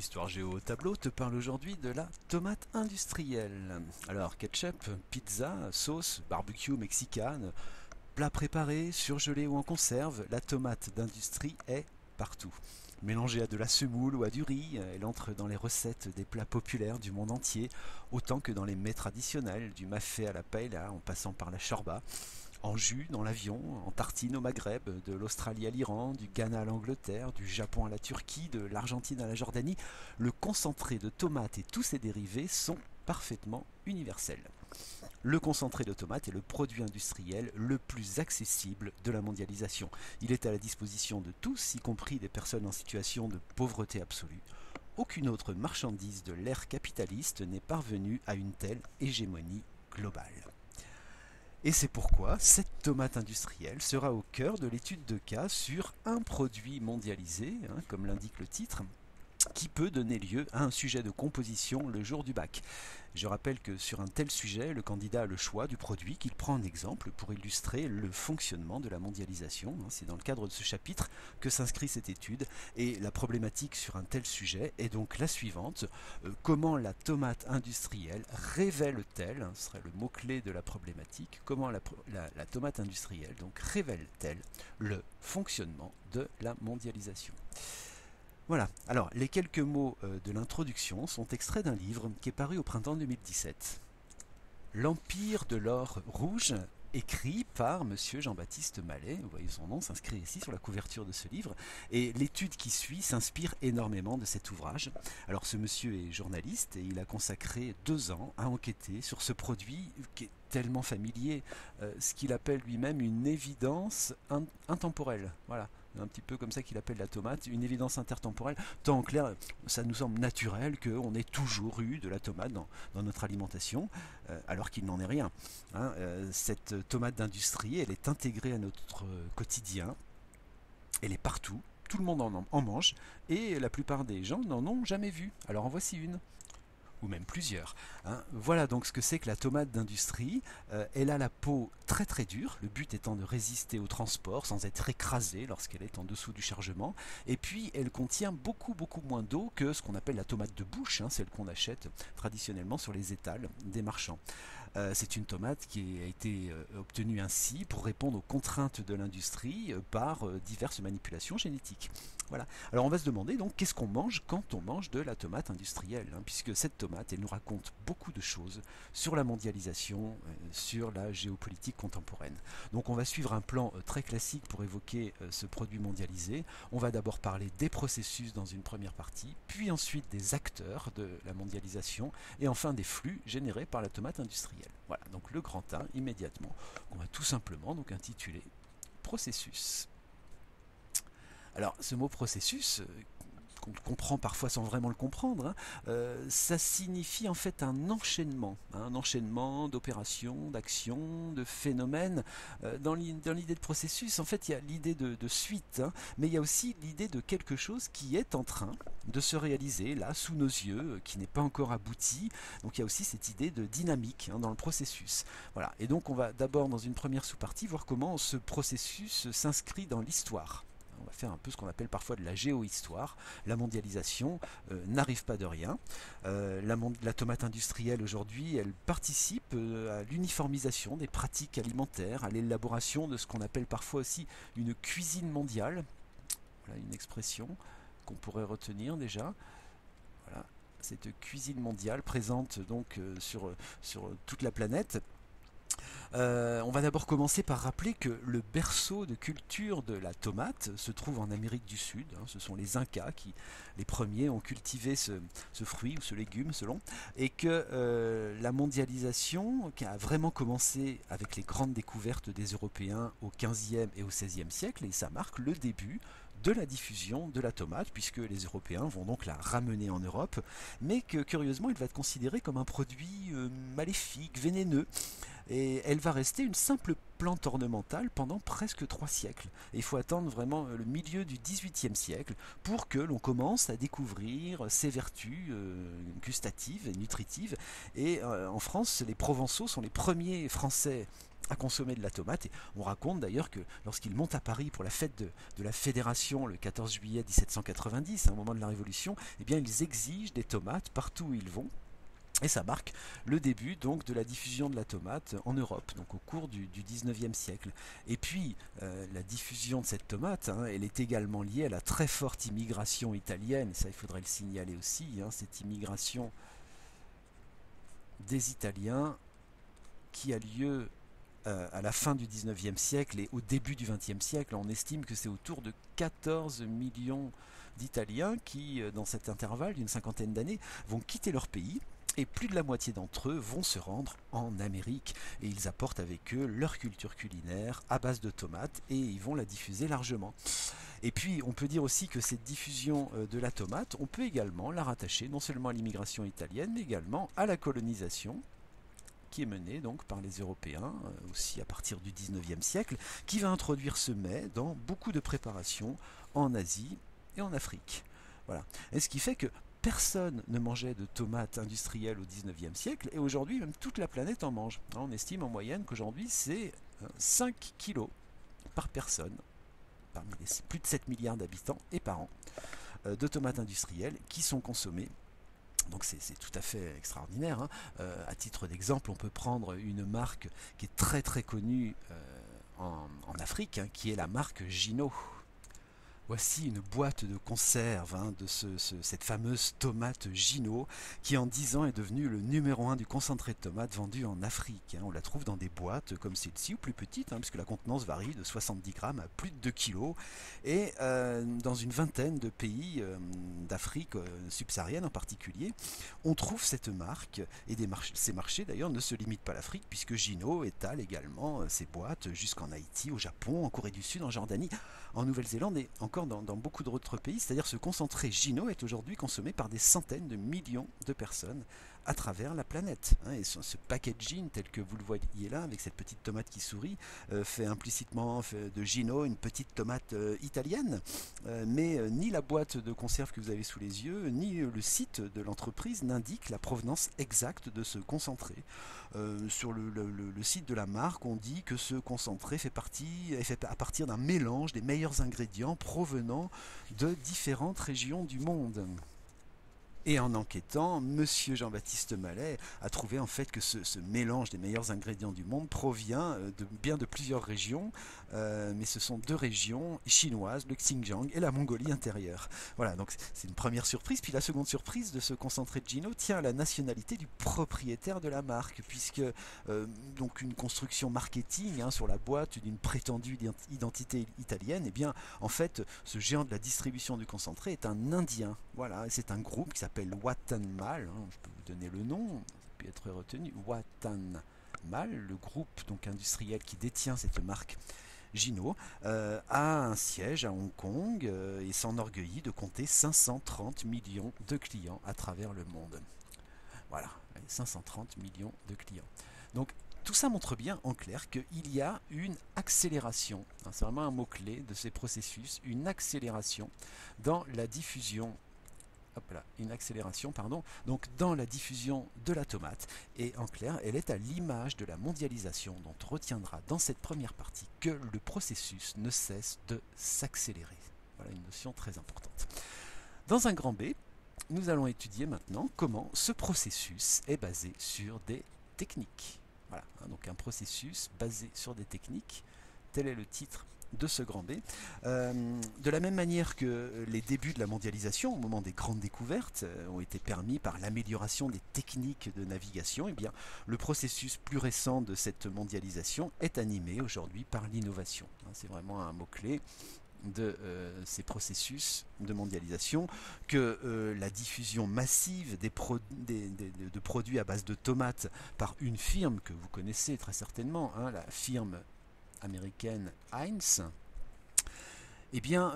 Histoire Géo au tableau te parle aujourd'hui de la tomate industrielle. Alors, ketchup, pizza, sauce, barbecue mexicaine, plat préparé, surgelé ou en conserve, la tomate d'industrie est partout. Mélangée à de la semoule ou à du riz, elle entre dans les recettes des plats populaires du monde entier, autant que dans les mets traditionnels, du mafé à la paella en passant par la shorba, en jus dans l'avion, en tartine au Maghreb, de l'Australie à l'Iran, du Ghana à l'Angleterre, du Japon à la Turquie, de l'Argentine à la Jordanie, le concentré de tomates et tous ses dérivés sont parfaitement universels. Le concentré de tomate est le produit industriel le plus accessible de la mondialisation. Il est à la disposition de tous, y compris des personnes en situation de pauvreté absolue. Aucune autre marchandise de l'ère capitaliste n'est parvenue à une telle hégémonie globale. Et c'est pourquoi cette tomate industrielle sera au cœur de l'étude de cas sur un produit mondialisé, comme l'indique le titre, qui peut donner lieu à un sujet de composition le jour du bac. Je rappelle que sur un tel sujet, le candidat a le choix du produit qu'il prend en exemple pour illustrer le fonctionnement de la mondialisation. C'est dans le cadre de ce chapitre que s'inscrit cette étude et la problématique sur un tel sujet est donc la suivante. Comment la tomate industrielle révèle-t-elle, ce serait le mot-clé de la problématique, comment la tomate industrielle donc révèle-t-elle le fonctionnement de la mondialisation? Voilà, alors les quelques mots de l'introduction sont extraits d'un livre qui est paru au printemps 2017. L'Empire de l'or rouge, écrit par monsieur Jean-Baptiste Mallet, vous voyez son nom s'inscrit ici sur la couverture de ce livre, et l'étude qui suit s'inspire énormément de cet ouvrage. Alors ce monsieur est journaliste et il a consacré 2 ans à enquêter sur ce produit qui est tellement familier, ce qu'il appelle lui-même une évidence intemporelle. Voilà, un petit peu comme ça qu'il appelle la tomate, une évidence intertemporelle. Tant en clair, ça nous semble naturel qu'on ait toujours eu de la tomate dans notre alimentation, alors qu'il n'en est rien. Cette tomate d'industrie, elle est intégrée à notre quotidien, elle est partout, tout le monde en mange, et la plupart des gens n'en ont jamais vu. Alors en voici une ou même plusieurs. Voilà donc ce que c'est que la tomate d'industrie. Elle a la peau très très dure, le but étant de résister au transport sans être écrasée lorsqu'elle est en dessous du chargement. Et puis elle contient beaucoup moins d'eau que ce qu'on appelle la tomate de bouche, celle qu'on achète traditionnellement sur les étals des marchands. C'est une tomate qui a été obtenue ainsi pour répondre aux contraintes de l'industrie par diverses manipulations génétiques. Voilà. Alors on va se demander donc qu'est-ce qu'on mange quand on mange de la tomate industrielle, puisque cette tomate elle nous raconte beaucoup de choses sur la mondialisation, sur la géopolitique contemporaine. Donc on va suivre un plan très classique pour évoquer ce produit mondialisé. On va d'abord parler des processus dans une première partie, puis ensuite des acteurs de la mondialisation et enfin des flux générés par la tomate industrielle. Voilà, donc le grand 1 immédiatement, qu'on va tout simplement donc intituler processus. Alors ce mot processus, qu'on comprend parfois sans vraiment le comprendre, ça signifie en fait un enchaînement d'opérations, d'actions, de phénomènes. Dans l'idée de processus, en fait, il y a l'idée de suite, mais il y a aussi l'idée de quelque chose qui est en train de se réaliser là, sous nos yeux, qui n'est pas encore abouti. Donc il y a aussi cette idée de dynamique dans le processus. Voilà. Et donc on va d'abord, dans une première sous-partie, voir comment ce processus s'inscrit dans l'histoire. On va faire un peu ce qu'on appelle parfois de la géohistoire. La mondialisation n'arrive pas de rien. La tomate industrielle aujourd'hui, elle participe à l'uniformisation des pratiques alimentaires, à l'élaboration de ce qu'on appelle parfois aussi une cuisine mondiale. Voilà une expression qu'on pourrait retenir déjà. Voilà, cette cuisine mondiale présente donc sur toute la planète. On va d'abord commencer par rappeler que le berceau de culture de la tomate se trouve en Amérique du Sud. Ce sont les Incas qui, les premiers, ont cultivé ce fruit ou ce légume selon, et que la mondialisation, qui a vraiment commencé avec les grandes découvertes des Européens au XVe et au XVIe siècle, et ça marque le début de la diffusion de la tomate, puisque les Européens vont donc la ramener en Europe, mais que curieusement il va être considéré comme un produit maléfique, vénéneux. Et elle va rester une simple plante ornementale pendant presque 3 siècles. Et il faut attendre vraiment le milieu du XVIIIe siècle pour que l'on commence à découvrir ses vertus gustatives et nutritives. Et en France, les Provençaux sont les premiers Français à consommer de la tomate. Et on raconte d'ailleurs que lorsqu'ils montent à Paris pour la fête de la Fédération le 14 juillet 1790, au moment de la Révolution, eh bien ils exigent des tomates partout où ils vont. Et ça marque le début donc de la diffusion de la tomate en Europe, donc au cours du 19e siècle. Et puis la diffusion de cette tomate, elle est également liée à la très forte immigration italienne, et ça il faudrait le signaler aussi, cette immigration des Italiens qui a lieu à la fin du 19e siècle et au début du 20e siècle. On estime que c'est autour de 14 millions d'Italiens qui, dans cet intervalle d'une cinquantaine d'années, vont quitter leur pays. Et plus de la moitié d'entre eux vont se rendre en Amérique et ils apportent avec eux leur culture culinaire à base de tomates et ils vont la diffuser largement. Et puis on peut dire aussi que cette diffusion de la tomate, on peut également la rattacher non seulement à l'immigration italienne mais également à la colonisation qui est menée donc par les Européens, aussi à partir du 19e siècle, qui va introduire ce mets dans beaucoup de préparations en Asie et en Afrique. Voilà. Et ce qui fait que personne ne mangeait de tomates industrielles au 19e siècle, et aujourd'hui, même toute la planète en mange. On estime en moyenne qu'aujourd'hui, c'est 5 kilos par personne, parmi les plus de 7 milliards d'habitants et par an, de tomates industrielles qui sont consommées. Donc c'est tout à fait extraordinaire. À titre d'exemple, on peut prendre une marque qui est très très connue en Afrique, qui est la marque Gino. Voici une boîte de conserve de cette fameuse tomate Gino qui en 10 ans est devenue le numéro 1 du concentré de tomate vendu en Afrique. On la trouve dans des boîtes comme celle-ci ou plus petites, puisque la contenance varie de 70 grammes à plus de 2 kilos. Et dans une vingtaine de pays d'Afrique subsaharienne en particulier, on trouve cette marque. Et ces marchés d'ailleurs ne se limitent pas à l'Afrique puisque Gino étale également ses boîtes jusqu'en Haïti, au Japon, en Corée du Sud, en Jordanie, en Nouvelle-Zélande et encore dans beaucoup d'autres pays. C'est-à-dire ce concentré Gino est aujourd'hui consommé par des centaines de millions de personnes à travers la planète. Et ce packaging tel que vous le voyez là, avec cette petite tomate qui sourit, fait implicitement de Gino une petite tomate italienne. Mais ni la boîte de conserve que vous avez sous les yeux, ni le site de l'entreprise n'indiquent la provenance exacte de ce concentré. Sur le site de la marque, on dit que ce concentré est fait à partir d'un mélange des meilleurs ingrédients provenant de différentes régions du monde. Et en enquêtant, monsieur Jean-Baptiste Mallet a trouvé en fait que ce mélange des meilleurs ingrédients du monde provient de plusieurs régions, mais ce sont 2 régions chinoises, le Xinjiang et la Mongolie intérieure. Voilà, donc c'est une première surprise. Puis la seconde surprise de ce concentré de Gino tient à la nationalité du propriétaire de la marque, puisque donc une construction marketing sur la boîte d'une prétendue identité italienne, et bien en fait ce géant de la distribution du concentré est un Indien. Voilà, c'est un groupe qui s'appelle Wattanmal, je peux vous donner le nom, ça peut être retenu, Wattanmal, le groupe donc industriel qui détient cette marque Gino, a un siège à Hong Kong et s'enorgueillit de compter 530 millions de clients à travers le monde. Voilà, 530 millions de clients. Donc tout ça montre bien en clair qu'il y a une accélération, c'est vraiment un mot-clé de ces processus, une accélération dans la diffusion donc dans la diffusion de la tomate. Et en clair, elle est à l'image de la mondialisation dont on retiendra dans cette première partie que le processus ne cesse de s'accélérer. Voilà une notion très importante. Dans un grand B, nous allons étudier maintenant comment ce processus est basé sur des techniques. Voilà, donc un processus basé sur des techniques, tel est le titre de ce grand B. De la même manière que les débuts de la mondialisation, au moment des grandes découvertes, ont été permis par l'amélioration des techniques de navigation, eh bien, le processus plus récent de cette mondialisation est animé aujourd'hui par l'innovation. C'est vraiment un mot-clé de ces processus de mondialisation que la diffusion massive de produits à base de tomates par une firme que vous connaissez très certainement, la firme américaine Heinz, eh bien,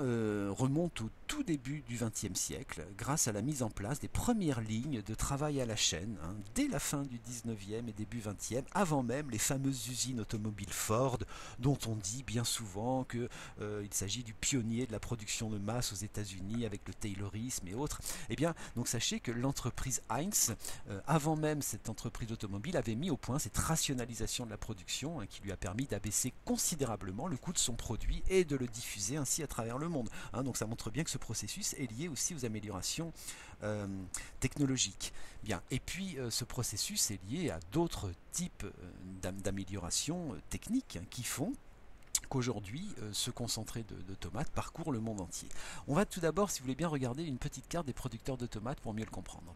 remonte au tout début du XXe siècle, grâce à la mise en place des premières lignes de travail à la chaîne, dès la fin du XIXe et début XXe, avant même les fameuses usines automobiles Ford, dont on dit bien souvent qu'il s'agit du pionnier de la production de masse aux États-Unis avec le Taylorisme et autres. Eh bien, donc sachez que l'entreprise Heinz, avant même cette entreprise automobile, avait mis au point cette rationalisation de la production qui lui a permis d'abaisser considérablement le coût de son produit et de le diffuser ainsi à travers le monde. Donc ça montre bien que ce processus est lié aussi aux améliorations technologiques. Bien. Et puis ce processus est lié à d'autres types d'améliorations techniques qui font qu'aujourd'hui, ce concentré de tomates parcourt le monde entier. On va tout d'abord, si vous voulez bien, regarder une petite carte des producteurs de tomates pour mieux le comprendre.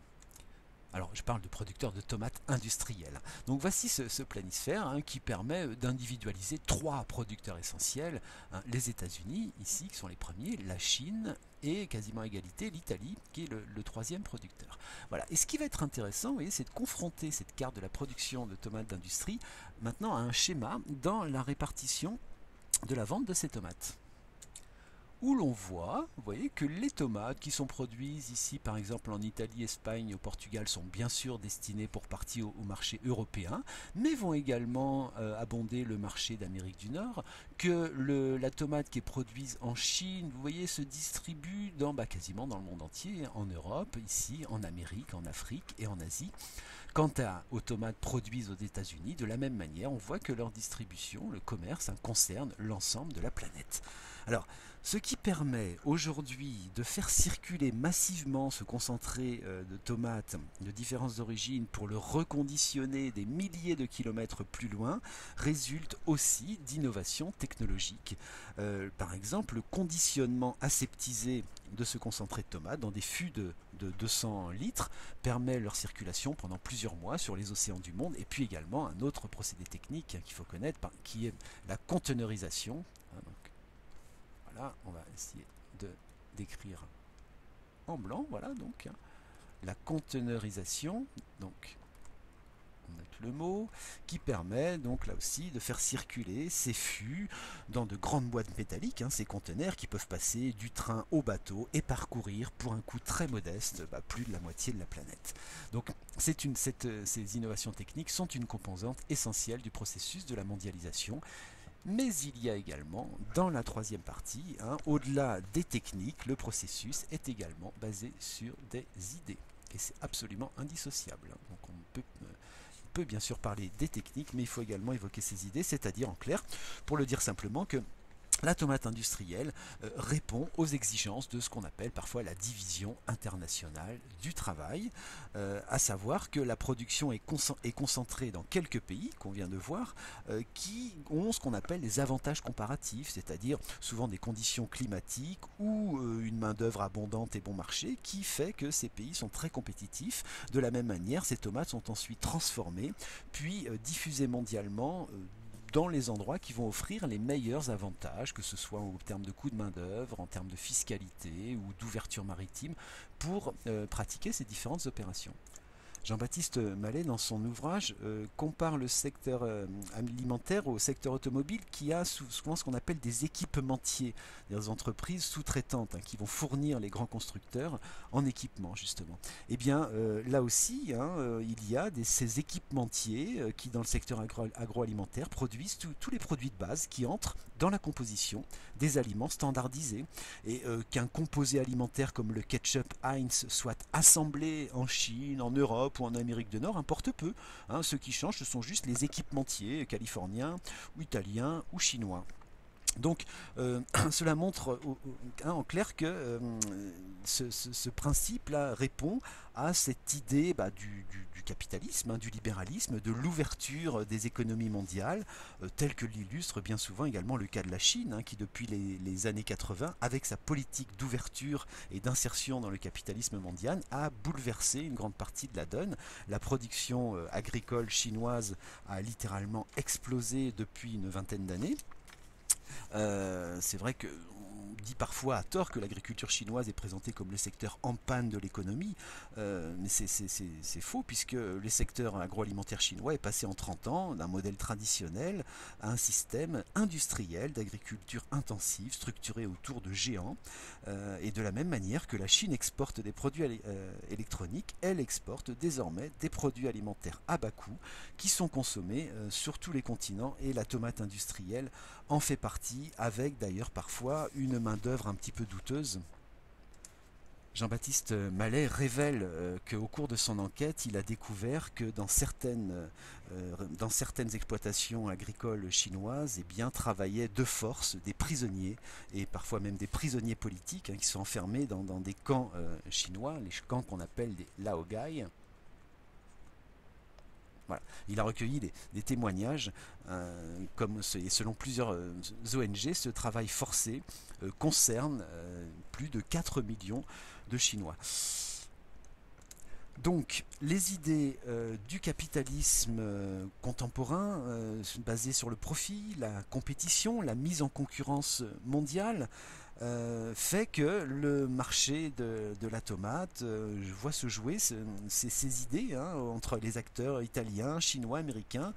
Alors, je parle de producteurs de tomates industriels. Donc voici ce planisphère qui permet d'individualiser 3 producteurs essentiels. Les États-Unis, ici, qui sont les premiers, la Chine et quasiment à égalité l'Italie, qui est le 3e producteur. Voilà. Et ce qui va être intéressant, vous voyez, c'est de confronter cette carte de la production de tomates d'industrie maintenant à un schéma dans la répartition de la vente de ces tomates, où l'on voit, vous voyez, que les tomates qui sont produites ici, par exemple en Italie, Espagne, au Portugal, sont bien sûr destinées pour partie au marché européen, mais vont également abonder le marché d'Amérique du Nord, que la tomate qui est produite en Chine, vous voyez, se distribue quasiment dans le monde entier, en Europe, ici, en Amérique, en Afrique et en Asie. Quant aux tomates produites aux États-Unis, de la même manière, on voit que leur distribution, le commerce, concerne l'ensemble de la planète. Alors, ce qui permet aujourd'hui de faire circuler massivement ce concentré de tomates de différentes origines pour le reconditionner des milliers de kilomètres plus loin, résulte aussi d'innovations technologiques. Par exemple, le conditionnement aseptisé de ce concentré de tomates dans des fûts de 200 litres permet leur circulation pendant plusieurs mois sur les océans du monde. Et puis également un autre procédé technique qu'il faut connaître, qui est la conteneurisation. Voilà, on va essayer de décrire en blanc. Voilà, donc la conteneurisation. Donc on note le mot, qui permet donc là aussi de faire circuler ces fûts dans de grandes boîtes métalliques, ces conteneurs qui peuvent passer du train au bateau et parcourir pour un coût très modeste plus de la moitié de la planète. Donc ces innovations techniques sont une composante essentielle du processus de la mondialisation. Mais il y a également, dans la 3e partie, au-delà des techniques, le processus est également basé sur des idées. Et c'est absolument indissociable. Donc on peut bien sûr parler des techniques, mais il faut également évoquer ces idées, c'est-à-dire en clair, pour le dire simplement, que la tomate industrielle répond aux exigences de ce qu'on appelle parfois la division internationale du travail, à savoir que la production est concentrée dans quelques pays qu'on vient de voir, qui ont ce qu'on appelle les avantages comparatifs, c'est-à-dire souvent des conditions climatiques ou une main-d'œuvre abondante et bon marché, qui fait que ces pays sont très compétitifs. De la même manière, ces tomates sont ensuite transformées, puis diffusées mondialement dans les endroits qui vont offrir les meilleurs avantages, que ce soit en termes de coût de main-d'œuvre, en termes de fiscalité ou d'ouverture maritime, pour pratiquer ces différentes opérations. Jean-Baptiste Mallet, dans son ouvrage, compare le secteur alimentaire au secteur automobile qui a souvent ce qu'on appelle des équipementiers, des entreprises sous-traitantes qui vont fournir les grands constructeurs en équipement, justement. Eh bien, là aussi, il y a ces équipementiers qui, dans le secteur agroalimentaire, produisent tous les produits de base qui entrent dans la composition des aliments standardisés. Et qu'un composé alimentaire comme le ketchup Heinz soit assemblé en Chine, en Europe, ou en Amérique du Nord, importe peu. Ce qui change, ce sont juste les équipementiers californiens, ou italiens, ou chinois. Donc cela montre en clair que ce principe-là répond à cette idée du capitalisme, du libéralisme, de l'ouverture des économies mondiales, tel que l'illustre bien souvent également le cas de la Chine, qui depuis les années 80, avec sa politique d'ouverture et d'insertion dans le capitalisme mondial, a bouleversé une grande partie de la donne. La production agricole chinoise a littéralement explosé depuis une vingtaine d'années. C'est vrai que dit parfois à tort que l'agriculture chinoise est présentée comme le secteur en panne de l'économie, mais c'est faux, puisque le secteur agroalimentaire chinois est passé en 30 ans d'un modèle traditionnel à un système industriel d'agriculture intensive, structuré autour de géants, et de la même manière que la Chine exporte des produits électroniques, elle exporte désormais des produits alimentaires à bas coût qui sont consommés sur tous les continents, et la tomate industrielle en fait partie, avec d'ailleurs parfois une main-d'œuvre un petit peu douteuse. Jean-Baptiste Mallet révèle qu'au cours de son enquête, il a découvert que dans certaines exploitations agricoles chinoises, eh bien, travaillaient de force des prisonniers, et parfois même des prisonniers politiques, qui sont enfermés dans des camps chinois, les camps qu'on appelle des laogai. Voilà. Il a recueilli des témoignages, et selon plusieurs ONG, ce travail forcé concerne plus de 4 millions de Chinois. Donc, les idées du capitalisme contemporain, basées sur le profit, la compétition, la mise en concurrence mondiale, fait que le marché de la tomate voit se jouer ces idées, entre les acteurs italiens, chinois, américains,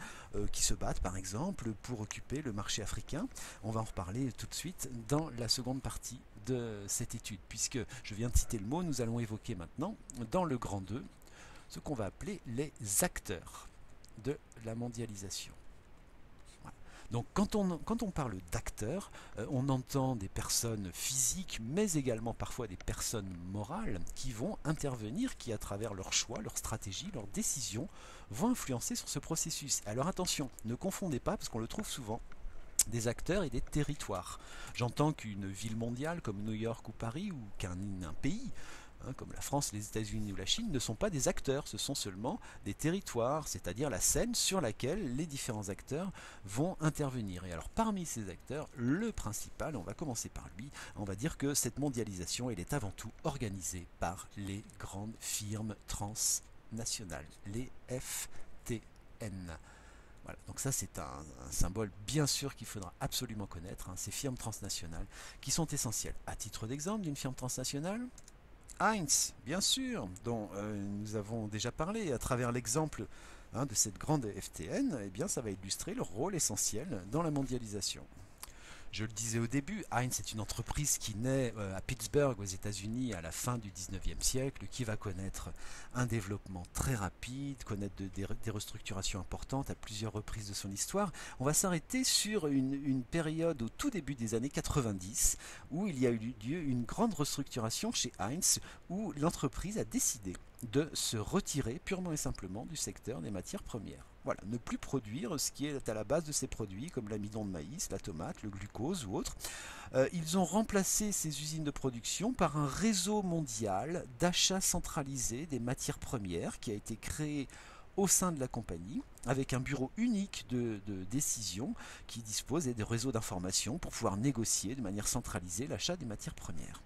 qui se battent par exemple pour occuper le marché africain. On va en reparler tout de suite dans la seconde partie de cette étude, puisque je viens de citer le mot. Nous allons évoquer maintenant, dans le grand 2, ce qu'on va appeler les acteurs de la mondialisation. Donc quand on parle d'acteurs, on entend des personnes physiques, mais également parfois des personnes morales qui vont intervenir, qui à travers leurs choix, leurs stratégies, leurs décisions, vont influencer sur ce processus. Alors attention, ne confondez pas, parce qu'on le trouve souvent, des acteurs et des territoires. J'entends qu'une ville mondiale comme New York ou Paris, ou qu'un pays, comme la France, les États-Unis ou la Chine, ne sont pas des acteurs, ce sont seulement des territoires, c'est-à-dire la scène sur laquelle les différents acteurs vont intervenir. Et alors parmi ces acteurs, le principal, on va commencer par lui, on va dire que cette mondialisation, elle est avant tout organisée par les grandes firmes transnationales, les FTN. Voilà, donc ça c'est un symbole bien sûr qu'il faudra absolument connaître, ces firmes transnationales qui sont essentielles. À titre d'exemple d'une firme transnationale, Heinz, bien sûr, dont nous avons déjà parlé à travers l'exemple de cette grande FTN, eh bien, ça va illustrer leur rôle essentiel dans la mondialisation. Je le disais au début, Heinz est une entreprise qui naît à Pittsburgh aux États-Unis à la fin du 19e siècle, qui va connaître un développement très rapide, connaître des restructurations importantes à plusieurs reprises de son histoire. On va s'arrêter sur une période au tout début des années 90 où il y a eu lieu une grande restructuration chez Heinz, où l'entreprise a décidé de se retirer purement et simplement du secteur des matières premières. Voilà, ne plus produire ce qui est à la base de ces produits, comme l'amidon de maïs, la tomate, le glucose ou autre. Ils ont remplacé ces usines de production par un réseau mondial d'achat centralisé des matières premières qui a été créé au sein de la compagnie, avec un bureau unique de décision qui dispose de réseaux d'information pour pouvoir négocier de manière centralisée l'achat des matières premières.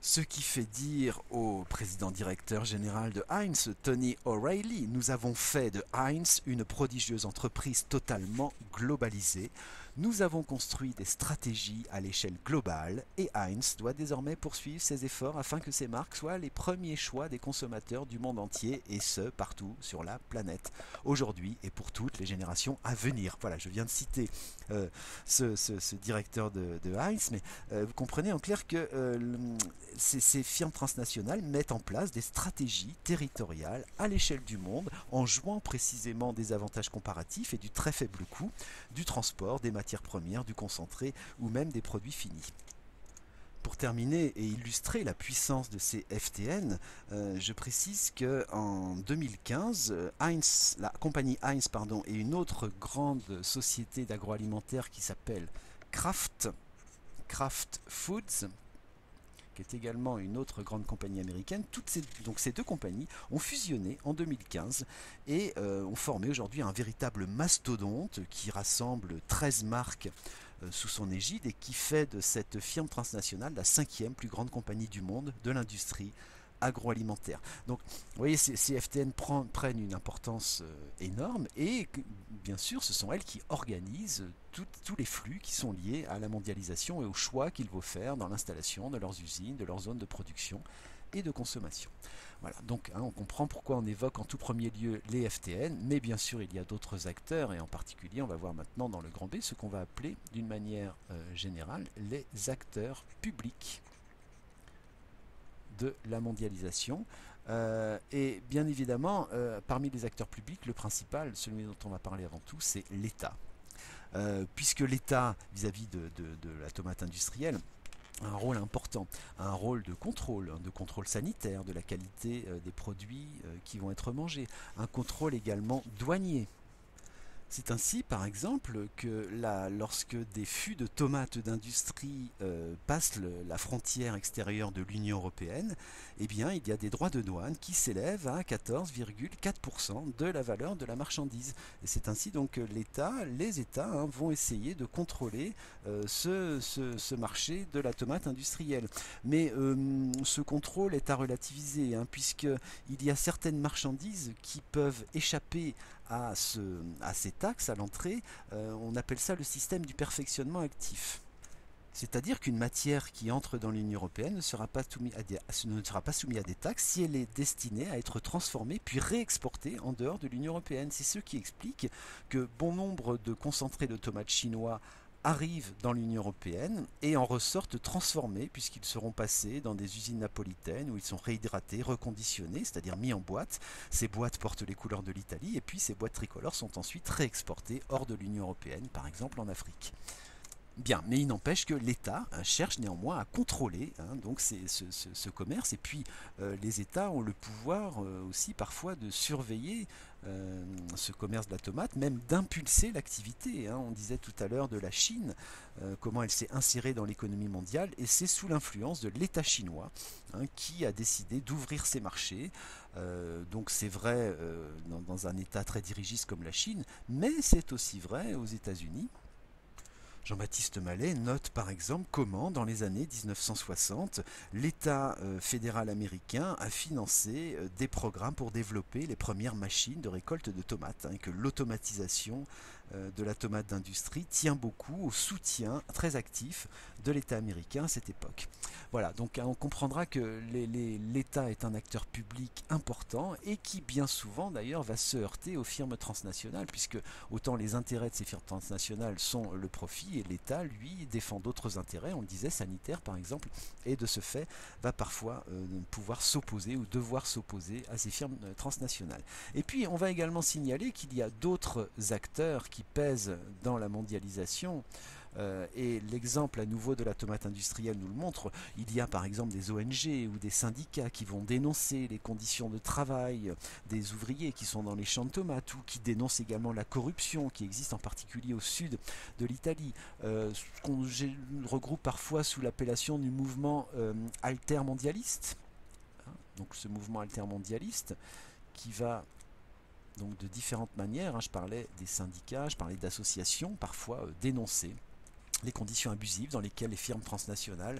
Ce qui fait dire au président directeur général de Heinz, Tony O'Reilly, nous avons fait de Heinz une prodigieuse entreprise totalement globalisée. Nous avons construit des stratégies à l'échelle globale et Heinz doit désormais poursuivre ses efforts afin que ses marques soient les premiers choix des consommateurs du monde entier, et ce, partout sur la planète, aujourd'hui et pour toutes les générations à venir. Voilà, je viens de citer ce directeur de Heinz, mais vous comprenez en clair que ces firmes transnationales mettent en place des stratégies territoriales à l'échelle du monde en jouant précisément des avantages comparatifs et du très faible coût du transport, des matières premières, du concentré ou même des produits finis. Pour terminer et illustrer la puissance de ces FTN, je précise qu'en 2015, la compagnie Heinz et une autre grande société d'agroalimentaire qui s'appelle Kraft Foods, qui est également une autre grande compagnie américaine, donc ces deux compagnies ont fusionné en 2015 et ont formé aujourd'hui un véritable mastodonte qui rassemble 13 marques sous son égide et qui fait de cette firme transnationale la 5e plus grande compagnie du monde de l'industrie agroalimentaire. Donc vous voyez, ces FTN prennent une importance énorme et bien sûr ce sont elles qui organisent tous les flux qui sont liés à la mondialisation et au choix qu'il faut faire dans l'installation de leurs usines, de leurs zones de production et de consommation. Voilà, donc on comprend pourquoi on évoque en tout premier lieu les FTN, mais bien sûr il y a d'autres acteurs, et en particulier on va voir maintenant dans le grand B ce qu'on va appeler d'une manière générale les acteurs publics de la mondialisation. Et bien évidemment, parmi les acteurs publics, le principal, celui dont on va parler avant tout, c'est l'État. Puisque l'État, vis-à-vis de la tomate industrielle, a un rôle important, un rôle de contrôle sanitaire de la qualité des produits qui vont être mangés, un contrôle également douanier. C'est ainsi, par exemple, que lorsque des fûts de tomates d'industrie passent la frontière extérieure de l'Union européenne, eh bien, il y a des droits de douane qui s'élèvent à 14,4% de la valeur de la marchandise. Et c'est ainsi donc que les États vont essayer de contrôler ce marché de la tomate industrielle. Mais ce contrôle est à relativiser, puisqu'il y a certaines marchandises qui peuvent échapper à ces taxes à l'entrée. On appelle ça le système du perfectionnement actif. C'est-à-dire qu'une matière qui entre dans l'Union européenne ne sera pas soumise à des taxes si elle est destinée à être transformée puis réexportée en dehors de l'Union européenne. C'est ce qui explique que bon nombre de concentrés de tomates chinois arrivent dans l'Union européenne et en ressortent transformés puisqu'ils seront passés dans des usines napolitaines où ils sont réhydratés, reconditionnés, c'est-à-dire mis en boîte. Ces boîtes portent les couleurs de l'Italie et puis ces boîtes tricolores sont ensuite réexportées hors de l'Union européenne, par exemple en Afrique. Bien, mais il n'empêche que l'État cherche néanmoins à contrôler donc ce commerce, et puis les États ont le pouvoir aussi parfois de surveiller ce commerce de la tomate, même d'impulser l'activité. On disait tout à l'heure de la Chine, comment elle s'est insérée dans l'économie mondiale, et c'est sous l'influence de l'État chinois qui a décidé d'ouvrir ses marchés. Donc c'est vrai dans un État très dirigiste comme la Chine, mais c'est aussi vrai aux États-Unis. Jean-Baptiste Mallet note par exemple comment, dans les années 1960, l'État fédéral américain a financé des programmes pour développer les premières machines de récolte de tomates, et que l'automatisation de la tomate d'industrie tient beaucoup au soutien très actif de l'État américain à cette époque. Voilà, donc on comprendra que l'État est un acteur public important et qui bien souvent d'ailleurs va se heurter aux firmes transnationales, puisque autant les intérêts de ces firmes transnationales sont le profit, et l'État lui défend d'autres intérêts, on le disait sanitaires par exemple, et de ce fait va parfois pouvoir s'opposer ou devoir s'opposer à ces firmes transnationales. Et puis on va également signaler qu'il y a d'autres acteurs qui pèsent dans la mondialisation. Et l'exemple à nouveau de la tomate industrielle nous le montre. Il y a par exemple des ONG ou des syndicats qui vont dénoncer les conditions de travail des ouvriers qui sont dans les champs de tomates, ou qui dénoncent également la corruption qui existe en particulier au sud de l'Italie, ce qu'on regroupe parfois sous l'appellation du mouvement altermondialiste. Donc ce mouvement altermondialiste qui va donc de différentes manières, je parlais des syndicats, je parlais d'associations, parfois dénoncer les conditions abusives dans lesquelles les firmes transnationales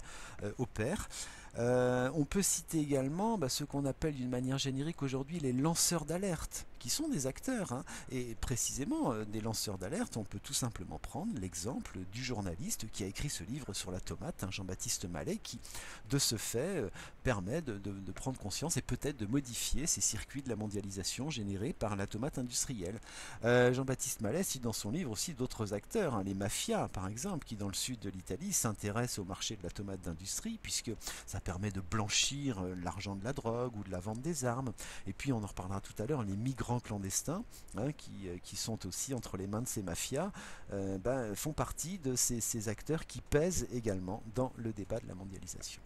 opèrent. On peut citer également ce qu'on appelle d'une manière générique aujourd'hui les lanceurs d'alerte, qui sont des acteurs. Et précisément, des lanceurs d'alerte, on peut tout simplement prendre l'exemple du journaliste qui a écrit ce livre sur la tomate, Jean-Baptiste Mallet, qui, de ce fait, permet de prendre conscience et peut-être de modifier ces circuits de la mondialisation générés par la tomate industrielle. Jean-Baptiste Mallet cite dans son livre aussi d'autres acteurs, les mafias par exemple, qui dans le sud de l'Italie s'intéressent au marché de la tomate d'industrie, puisque ça permet de blanchir l'argent de la drogue ou de la vente des armes. Et puis on en reparlera tout à l'heure, les migrants clandestins qui sont aussi entre les mains de ces mafias font partie de ces acteurs qui pèsent également dans le débat de la mondialisation.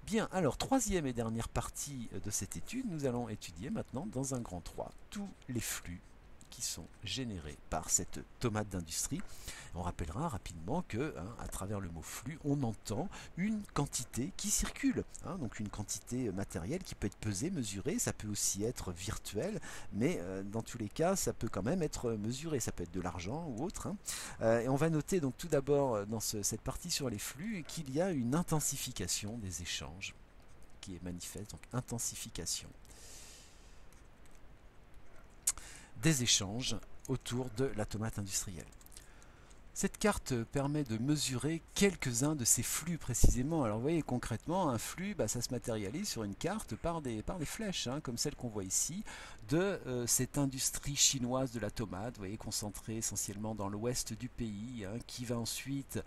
Bien, alors troisième et dernière partie de cette étude, nous allons étudier maintenant dans un grand 3 tous les flux qui sont générés par cette tomate d'industrie. On rappellera rapidement que, à travers le mot flux, on entend une quantité qui circule, donc une quantité matérielle qui peut être pesée, mesurée, ça peut aussi être virtuel, mais dans tous les cas, ça peut quand même être mesuré, ça peut être de l'argent ou autre. Et on va noter donc tout d'abord dans cette partie sur les flux qu'il y a une intensification des échanges qui est manifeste, donc intensification des échanges autour de la tomate industrielle. Cette carte permet de mesurer quelques-uns de ces flux précisément. Alors vous voyez concrètement un flux, ça se matérialise sur une carte par des flèches, comme celle qu'on voit ici, de cette industrie chinoise de la tomate, vous voyez, concentrée essentiellement dans l'ouest du pays, qui va ensuite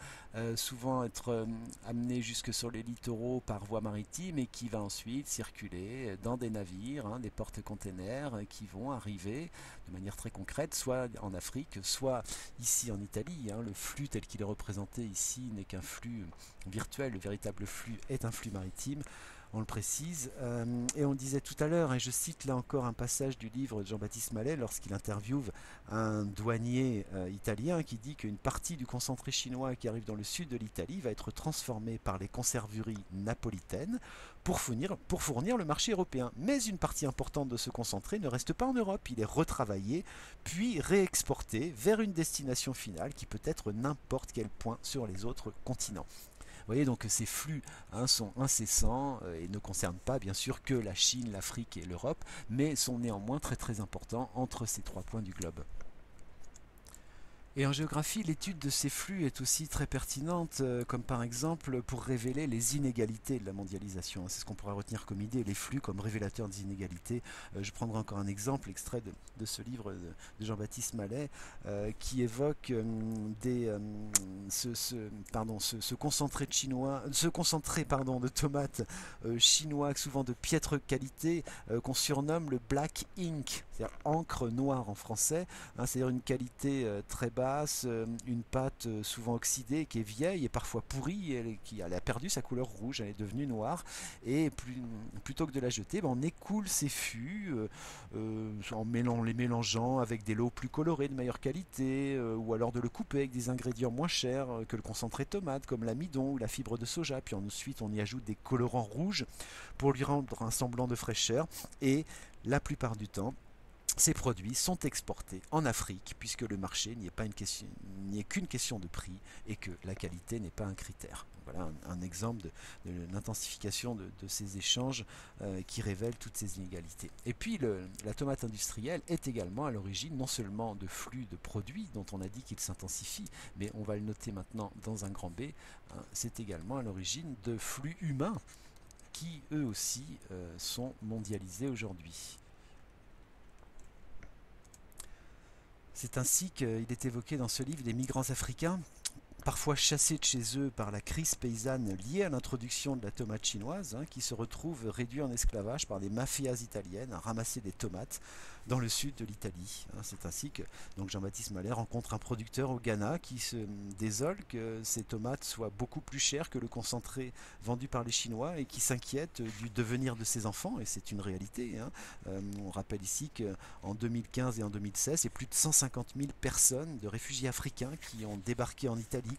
souvent être amenée jusque sur les littoraux par voie maritime et qui va ensuite circuler dans des navires, des porte-containers qui vont arriver de manière très concrète, soit en Afrique, soit ici en Italie. Le flux tel qu'il est représenté ici n'est qu'un flux virtuel, le véritable flux est un flux maritime, on le précise. Et on le disait tout à l'heure, et je cite là encore un passage du livre de Jean-Baptiste Mallet lorsqu'il interviewe un douanier italien qui dit qu'une partie du concentré chinois qui arrive dans le sud de l'Italie va être transformée par les conserveries napolitaines pour fournir le marché européen. Mais une partie importante de ce concentré ne reste pas en Europe, il est retravaillé, puis réexporté vers une destination finale qui peut être n'importe quel point sur les autres continents. Vous voyez donc que ces flux sont incessants et ne concernent pas bien sûr que la Chine, l'Afrique et l'Europe, mais sont néanmoins très très importants entre ces trois points du globe. Et en géographie, l'étude de ces flux est aussi très pertinente, comme par exemple pour révéler les inégalités de la mondialisation. C'est ce qu'on pourrait retenir comme idée, les flux comme révélateurs des inégalités. Je prendrai encore un exemple, extrait de ce livre de Jean-Baptiste Mallet, qui évoque ce concentré de tomates chinois, souvent de piètre qualité, qu'on surnomme le black ink, c'est-à-dire encre noire en français, c'est-à-dire une qualité très basse, une pâte souvent oxydée qui est vieille et parfois pourrie, elle a perdu sa couleur rouge, elle est devenue noire, et plutôt que de la jeter, on écoule ces fûts en les mélangeant avec des lots plus colorés de meilleure qualité, ou alors de le couper avec des ingrédients moins chers que le concentré de tomate comme l'amidon ou la fibre de soja, puis ensuite on y ajoute des colorants rouges pour lui rendre un semblant de fraîcheur, et la plupart du temps ces produits sont exportés en Afrique puisque le marché n'y est qu'une question de prix et que la qualité n'est pas un critère. Voilà un exemple de l'intensification de ces échanges qui révèle toutes ces inégalités. Et puis la tomate industrielle est également à l'origine non seulement de flux de produits dont on a dit qu'ils s'intensifient, mais on va le noter maintenant dans un grand B, c'est également à l'origine de flux humains qui eux aussi sont mondialisés aujourd'hui. C'est ainsi qu'il est évoqué dans ce livre des migrants africains, parfois chassés de chez eux par la crise paysanne liée à l'introduction de la tomate chinoise, qui se retrouvent réduits en esclavage par des mafias italiennes à ramasser des tomates dans le sud de l'Italie. C'est ainsi que Jean-Baptiste Mallet rencontre un producteur au Ghana qui se désole que ces tomates soient beaucoup plus chères que le concentré vendu par les Chinois et qui s'inquiète du devenir de ses enfants, et c'est une réalité. On rappelle ici qu'en 2015 et en 2016, c'est plus de 150 000 personnes de réfugiés africains qui ont débarqué en Italie.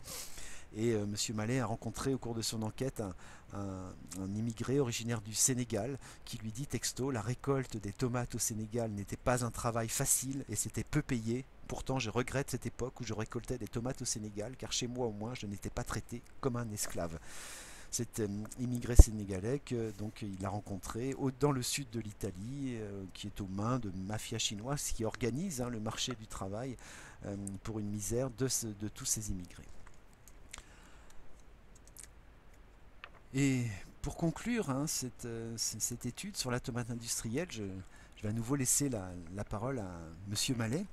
Et M. Mallet a rencontré au cours de son enquête un immigré originaire du Sénégal qui lui dit texto: la récolte des tomates au Sénégal n'était pas un travail facile et c'était peu payé. Pourtant, je regrette cette époque où je récoltais des tomates au Sénégal, car chez moi au moins je n'étais pas traité comme un esclave. Cet immigré sénégalais il a rencontré dans le sud de l'Italie, qui est aux mains de mafias chinoises qui organisent le marché du travail pour une misère de tous ces immigrés. Et pour conclure cette étude sur la tomate industrielle, je vais à nouveau laisser la parole à M. Mallet,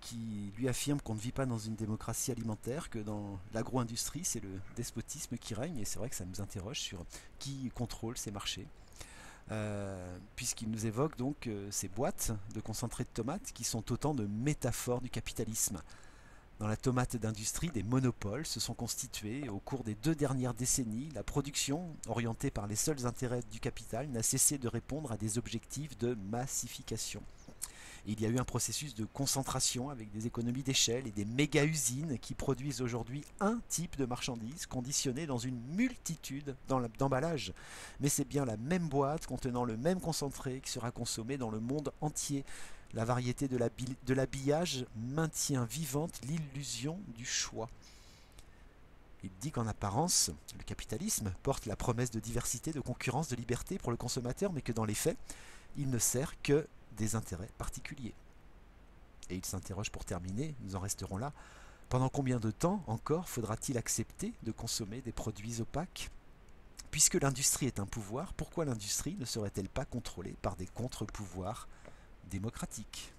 qui lui affirme qu'on ne vit pas dans une démocratie alimentaire, que dans l'agro-industrie, c'est le despotisme qui règne, et c'est vrai que ça nous interroge sur qui contrôle ces marchés. Puisqu'il nous évoque donc ces boîtes de concentré de tomates qui sont autant de métaphores du capitalisme. Dans la tomate d'industrie, des monopoles se sont constitués au cours des 2 dernières décennies. La production, orientée par les seuls intérêts du capital, n'a cessé de répondre à des objectifs de massification. Et il y a eu un processus de concentration avec des économies d'échelle et des méga-usines qui produisent aujourd'hui un type de marchandise conditionné dans une multitude d'emballages. Mais c'est bien la même boîte contenant le même concentré qui sera consommé dans le monde entier. La variété de l'habillage maintient vivante l'illusion du choix. Il dit qu'en apparence, le capitalisme porte la promesse de diversité, de concurrence, de liberté pour le consommateur, mais que dans les faits, il ne sert que des intérêts particuliers. Et il s'interroge pour terminer, nous en resterons là, pendant combien de temps encore faudra-t-il accepter de consommer des produits opaques? Puisque l'industrie est un pouvoir, pourquoi l'industrie ne serait-elle pas contrôlée par des contre-pouvoirs démocratiques?